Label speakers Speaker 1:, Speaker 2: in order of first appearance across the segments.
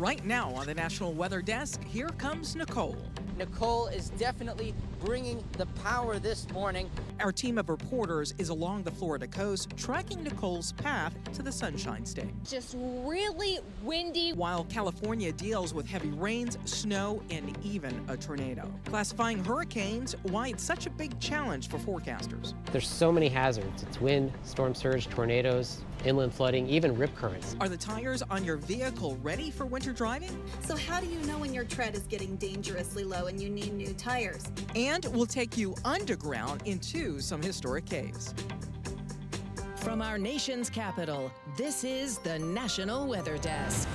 Speaker 1: Right now on the National Weather Desk, here comes Nicole.
Speaker 2: Nicole is definitely bringing the power this morning.
Speaker 1: Our team of reporters is along the Florida coast, tracking Nicole's path to the Sunshine State.
Speaker 3: Just really windy.
Speaker 1: While California deals with heavy rains, snow, and even a tornado. Classifying hurricanes, why it's such a big challenge for forecasters.
Speaker 4: There's so many hazards. It's wind, storm surge, tornadoes, inland flooding, even rip currents.
Speaker 1: Are the tires on your vehicle ready for winter driving?
Speaker 5: So how do you know when your tread is getting dangerously low and you need new tires?
Speaker 1: And we'll take you underground into some historic caves.
Speaker 6: From our nation's capital, this is the National Weather Desk.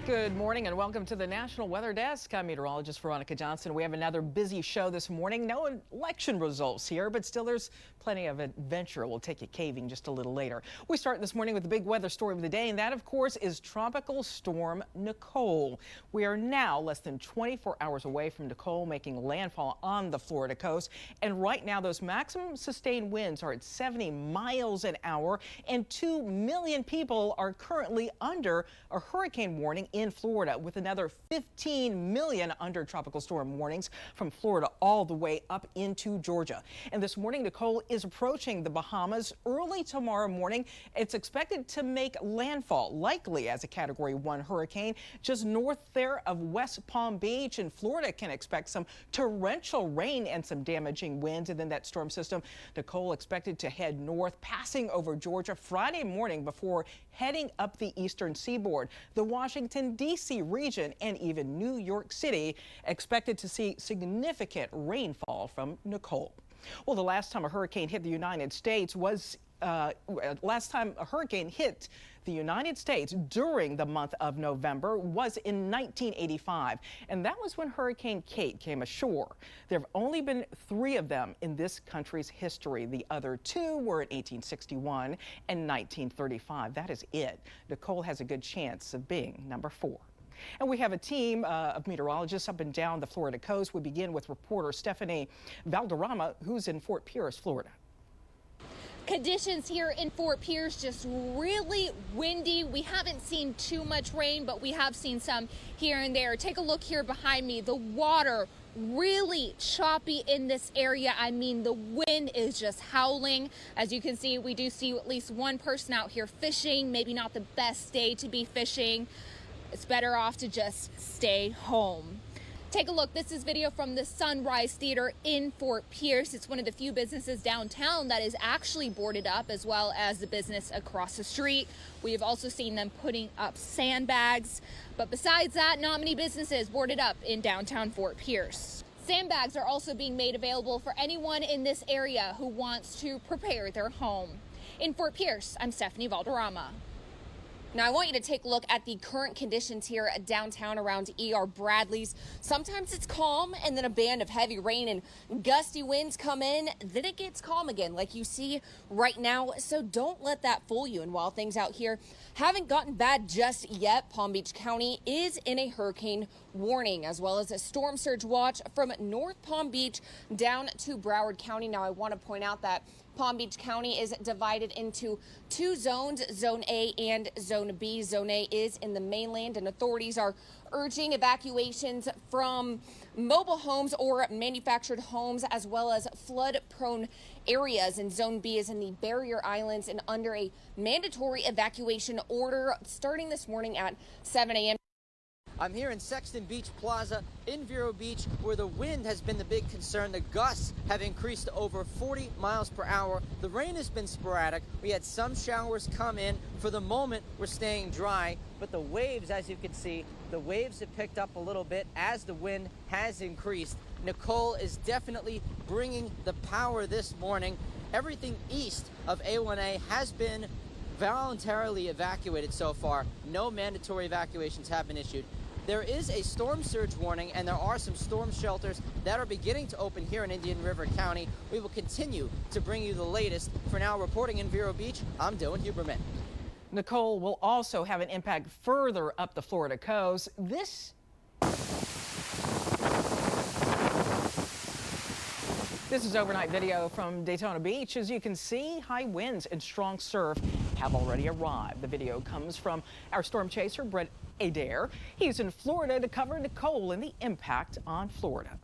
Speaker 1: Good morning and welcome to the National Weather Desk. I'm meteorologist Veronica Johnson. We have another busy show this morning. No election results here, but still there's plenty of adventure. We'll take you caving just a little later. We start this morning with the big weather story of the day, and that, of course, is Tropical Storm Nicole. We are now less than 24 hours away from Nicole making landfall on the Florida coast. And right now, those maximum sustained winds are at 70 miles an hour, and 2 million people are currently under a hurricane warning in Florida, with another 15 million under tropical storm warnings from Florida all the way up into Georgia. And this morning, Nicole is approaching the Bahamas early tomorrow morning. It's expected to make landfall, likely as a Category 1 hurricane, just north there of West Palm Beach. And Florida can expect some torrential rain and some damaging winds. And then that storm system, Nicole, expected to head north, passing over Georgia Friday morning before heading up the eastern seaboard. The Washington, D.C. region and even New York City expected to see significant rainfall from Nicole. Well, the last time a hurricane hit the United States was during the month of November was in 1985, and that was when Hurricane Kate came ashore. There have only been 3 of them in this country's history. The other 2 were in 1861 and 1935. That is it. Nicole has a good chance of being number 4. And we have a team of meteorologists up and down the Florida coast. We begin with reporter Stephanie Valderrama, who's in Fort Pierce, Florida.
Speaker 3: Conditions here in Fort Pierce just really windy. We haven't seen too much rain, but we have seen some here and there. Take a look here behind me. The water really choppy in this area. I mean, the wind is just howling. As you can see, we do see at least one person out here fishing. Maybe not the best day to be fishing. It's better off to just stay home. Take a look. This is video from the Sunrise Theater in Fort Pierce. It's one of the few businesses downtown that is actually boarded up, as well as the business across the street. We have also seen them putting up sandbags. But besides that, not many businesses boarded up in downtown Fort Pierce. Sandbags are also being made available for anyone in this area who wants to prepare their home. In Fort Pierce, I'm Stephanie Valderrama. Now, I want you to take a look at the current conditions here at downtown around E.R. Bradley's. Sometimes it's calm, and then a band of heavy rain and gusty winds come in. Then it gets calm again, like you see right now. So don't let that fool you. And while things out here haven't gotten bad just yet, Palm Beach County is in a hurricane warning, as well as a storm surge watch from North Palm Beach down to Broward County. Now, I want to point out that Palm Beach County is divided into 2 zones, Zone A and Zone B. Zone A is in the mainland, and authorities are urging evacuations from mobile homes or manufactured homes, as well as flood-prone areas. And Zone B is in the Barrier Islands and under a mandatory evacuation order starting this morning at 7 a.m.
Speaker 2: I'm here in Sexton Beach Plaza in Vero Beach, where the wind has been the big concern. The gusts have increased to over 40 miles per hour. The rain has been sporadic. We had some showers come in. For the moment, we're staying dry, but the waves, as you can see, the waves have picked up a little bit as the wind has increased. Nicole is definitely bringing the power this morning. Everything east of A1A has been voluntarily evacuated so far. No mandatory evacuations have been issued. There is a storm surge warning, and there are some storm shelters that are beginning to open here in Indian River County. We will continue to bring you the latest. For now, reporting in Vero Beach, I'm Dylan Huberman.
Speaker 1: Nicole will also have an impact further up the Florida coast. This is overnight video from Daytona Beach. As you can see, high winds and strong surf have already arrived. The video comes from our storm chaser, Brett Adair. He's in Florida to cover Nicole and the impact on Florida.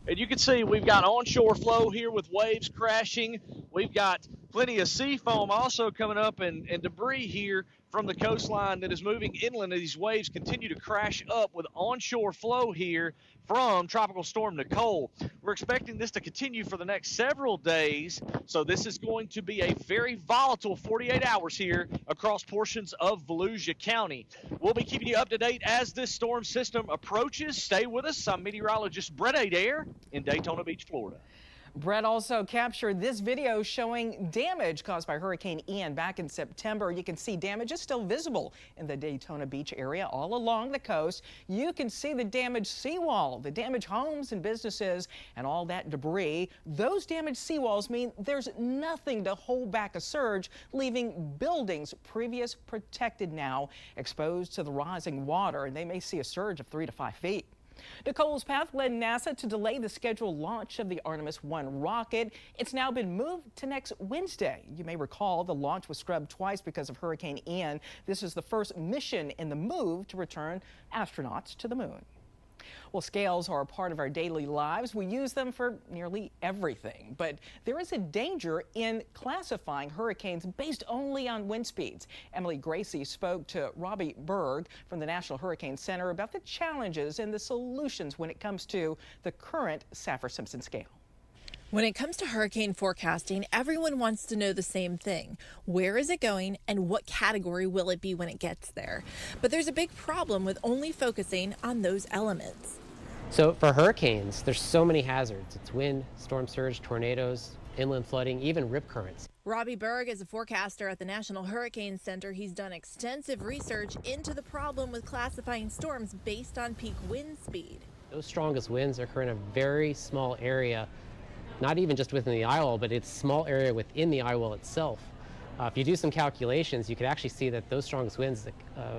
Speaker 7: And you can see we've got onshore flow here with waves crashing. We've got plenty of sea foam also coming up and debris here from the coastline that is moving inland. These waves continue to crash up with onshore flow here from Tropical Storm Nicole. We're expecting this to continue for the next several days, so this is going to be a very volatile 48 hours here across portions of Volusia County. We'll be keeping you up to date as this storm system approaches. Stay with us. I'm meteorologist Brett Adair in Daytona Beach, Florida.
Speaker 1: Brett also captured this video showing damage caused by Hurricane Ian back in September. You can see damage is still visible in the Daytona Beach area all along the coast. You can see the damaged seawall, the damaged homes and businesses, and all that debris. Those damaged seawalls mean there's nothing to hold back a surge, leaving buildings previous protected now exposed to the rising water, and they may see a surge of 3 to 5 feet. Nicole's path led NASA to delay the scheduled launch of the Artemis 1 rocket. It's now been moved to next Wednesday. You may recall the launch was scrubbed twice because of Hurricane Ian. This is the first mission in the move to return astronauts to the moon. Well, scales are a part of our daily lives. We use them for nearly everything, but there is a danger in classifying hurricanes based only on wind speeds. Emily Gracie spoke to Robbie Berg from the National Hurricane Center about the challenges and the solutions when it comes to the current Saffir-Simpson scale.
Speaker 8: When it comes to hurricane forecasting, everyone wants to know the same thing. Where is it going and what category will it be when it gets there? But there's a big problem with only focusing on those elements.
Speaker 4: So for hurricanes, there's so many hazards. It's wind, storm surge, tornadoes, inland flooding, even rip currents.
Speaker 8: Robbie Berg is a forecaster at the National Hurricane Center. He's done extensive research into the problem with classifying storms based on peak wind speed.
Speaker 4: Those strongest winds occur in a very small area, not even just within the eyewall, but it's a small area within the eyewall itself. If you do some calculations, you could actually see that those strongest winds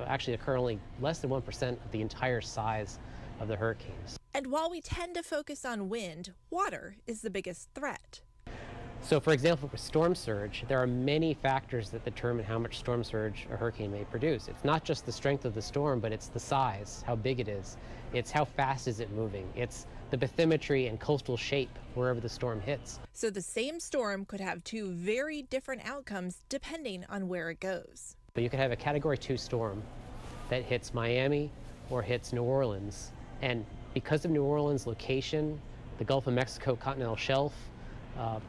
Speaker 4: actually occur only less than 1% of the entire size of the hurricanes.
Speaker 8: And while we tend to focus on wind, water is the biggest threat.
Speaker 4: So for example, for storm surge, there are many factors that determine how much storm surge a hurricane may produce. It's not just the strength of the storm, but it's the size, how big it is. It's how fast is it moving. It's the bathymetry and coastal shape wherever the storm hits.
Speaker 8: So the same storm could have two very different outcomes depending on where it goes.
Speaker 4: But you could have a Category 2 storm that hits Miami or hits New Orleans. And because of New Orleans' location, the Gulf of Mexico continental shelf,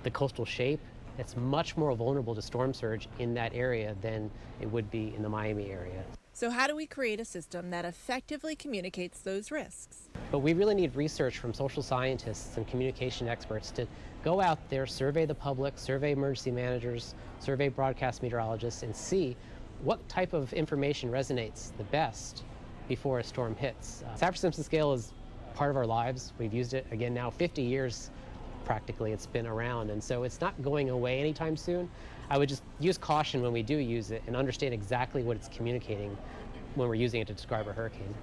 Speaker 4: the coastal shape, it's much more vulnerable to storm surge in that area than it would be in the Miami area.
Speaker 8: So how do we create a system that effectively communicates those risks?
Speaker 4: But we really need research from social scientists and communication experts to go out there, survey the public, survey emergency managers, survey broadcast meteorologists, and see what type of information resonates the best before a storm hits. Saffir-Simpson scale is part of our lives. We've used it, again, now 50 years practically it's been around, and so it's not going away anytime soon. I would just use caution when we do use it and understand exactly what it's communicating when we're using it to describe a hurricane.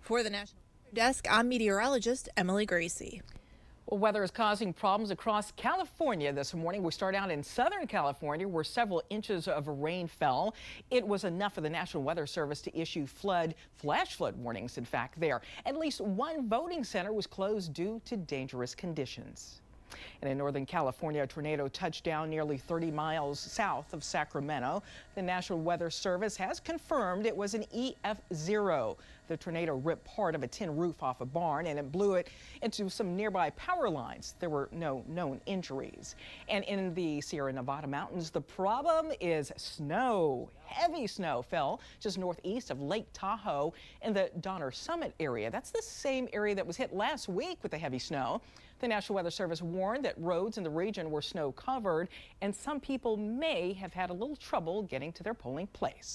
Speaker 8: For the National Desk, I'm meteorologist Emily Gracie.
Speaker 1: Well, weather is causing problems across California this morning. We start out in Southern California where several inches of rain fell. It was enough for the National Weather Service to issue flash flood warnings, in fact, there. At least one voting center was closed due to dangerous conditions. And in Northern California, a tornado touched down nearly 30 miles south of Sacramento. The National Weather Service has confirmed it was an EF0. The tornado ripped part of a tin roof off a barn and it blew it into some nearby power lines. There were no known injuries. And in the Sierra Nevada mountains, the problem is snow. Heavy snow fell just northeast of Lake Tahoe in the Donner Summit area. That's the same area that was hit last week with the heavy snow. The National Weather Service warned that roads in the region were snow covered and some people may have had a little trouble getting to their polling place.